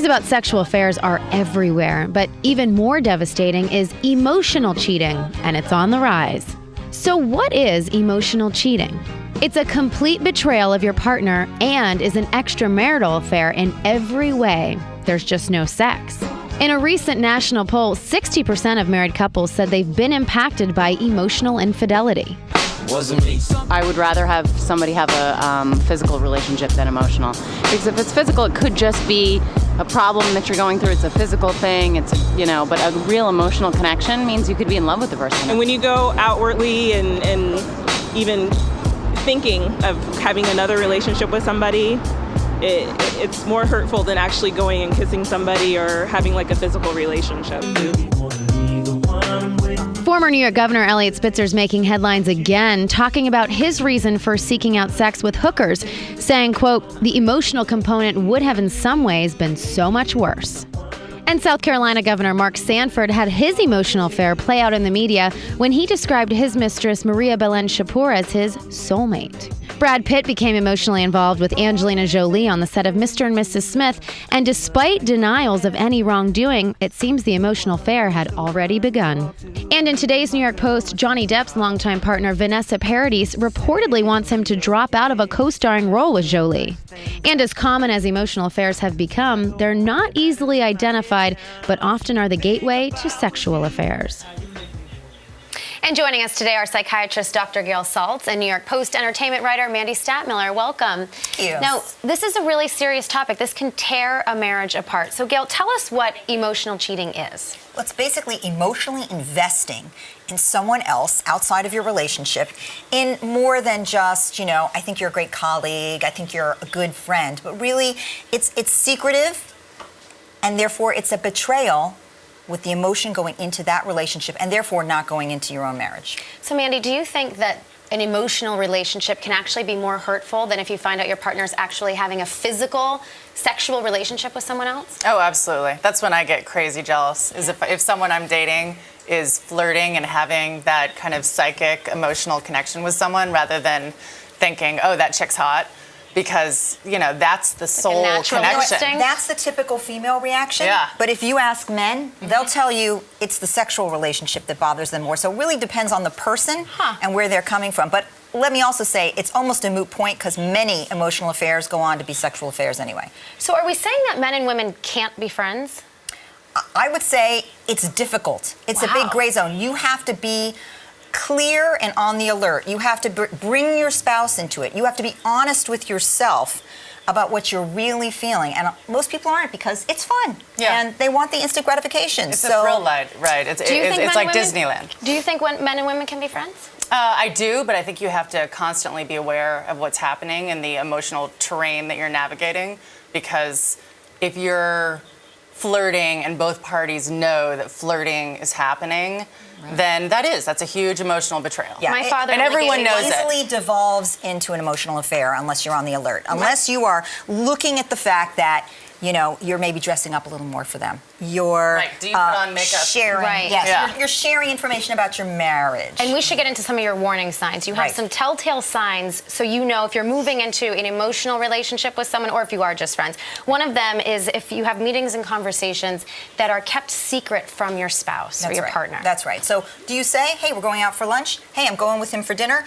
Stories about sexual affairs are everywhere, but even more devastating is emotional cheating, and it's on the rise. So what is emotional cheating? It's a complete betrayal of your partner and is an extramarital affair in every way. There's just no sex. In a recent national poll, 60% of married couples said they've been impacted by emotional infidelity. I would rather have somebody have a physical relationship than emotional. Because if it's physical, it could just be a problem that you're going through. It's a physical thing. It's but a real emotional connection means you could be in love with the person. And when you go outwardly and even thinking of having another relationship with somebody, it's more hurtful than actually going and kissing somebody or having like a physical relationship. Former New York Governor Eliot Spitzer's making headlines again, talking about his reason for seeking out sex with hookers, saying, quote, "The emotional component would have in some ways been so much worse." And South Carolina Governor Mark Sanford had his emotional affair play out in the media when he described his mistress, Maria Belen Shapur, as his soulmate. Brad Pitt became emotionally involved with Angelina Jolie on the set of Mr. and Mrs. Smith, and despite denials of any wrongdoing, it seems the emotional affair had already begun. And in today's New York Post, Johnny Depp's longtime partner Vanessa Paradis reportedly wants him to drop out of a co-starring role with Jolie. And as common as emotional affairs have become, they're not easily identified, but often are the gateway to sexual affairs. And joining us today are psychiatrist Dr. Gail Saltz and New York Post entertainment writer Mandy Stadtmiller. Welcome. Thank you. Now, this is a really serious topic. This can tear a marriage apart. So, Gail, tell us what emotional cheating is. Well, it's basically emotionally investing in someone else outside of your relationship in more than just, I think you're a great colleague, I think you're a good friend, but really it's secretive, and therefore it's a betrayal with the emotion going into that relationship and therefore not going into your own marriage. So, Mandy, do you think that an emotional relationship can actually be more hurtful than if you find out your partner's actually having a physical, sexual relationship with someone else? Oh, absolutely. That's when I get crazy jealous, is if someone I'm dating is flirting and having that kind of psychic, emotional connection with someone rather than thinking, oh, that chick's hot. Because, that's the soul connection. That's the typical female reaction. Yeah. But if you ask men, they'll tell you it's the sexual relationship that bothers them more. So it really depends on the person and where they're coming from. But let me also say, it's almost a moot point because many emotional affairs go on to be sexual affairs anyway. So are we saying that men and women can't be friends? I would say it's difficult. It's a big gray zone. You have to be clear and on the alert. You have to bring your spouse into it. You have to be honest with yourself about what you're really feeling. And most people aren't because it's fun. Yeah. And they want the instant gratification. It's a thrill ride, right? It's like Disneyland. Do you think men and women can be friends? I do, but I think you have to constantly be aware of what's happening in the emotional terrain that you're navigating. Because if you're flirting and both parties know that flirting is happening, then that's a huge emotional betrayal. Yeah. My father and everyone knows it. Easily devolves into an emotional affair unless you're on the alert. Unless you are looking at the fact that you're maybe dressing up a little more for them. You're do you put on makeup? Sharing, you're sharing information about your marriage. And we should get into some of your warning signs. You have some telltale signs so you know if you're moving into an emotional relationship with someone or if you are just friends. One of them is if you have meetings and conversations that are kept secret from your spouse or your partner. That's right. So do you say, hey, we're going out for lunch? Hey, I'm going with him for dinner.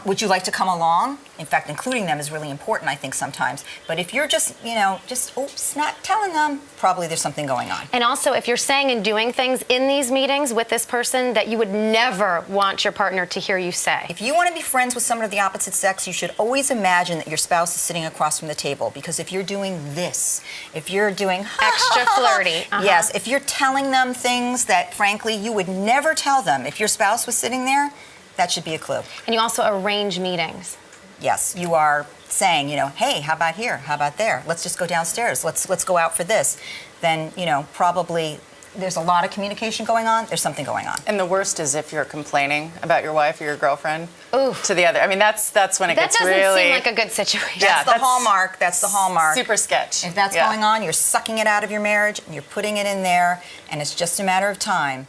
Would you like to come along? In fact, including them is really important, I think, sometimes. But if you're just, not telling them, probably there's something going on. And also, if you're saying and doing things in these meetings with this person that you would never want your partner to hear you say. If you want to be friends with someone of the opposite sex, you should always imagine that your spouse is sitting across from the table. Because if you're doing this, if you're doing extra flirty. Yes, if you're telling them things that, frankly, you would never tell them if your spouse was sitting there, that should be a clue. And you also arrange meetings. Yes, you are saying, hey, how about here? How about there? Let's just go downstairs. Let's go out for this. Then, probably there's a lot of communication going on. There's something going on. And the worst is if you're complaining about your wife or your girlfriend to the other. I mean, that's when it gets really... That doesn't seem like a good situation. That's the hallmark. That's the hallmark. Super sketch. If that's going on, you're sucking it out of your marriage and you're putting it in there, and it's just a matter of time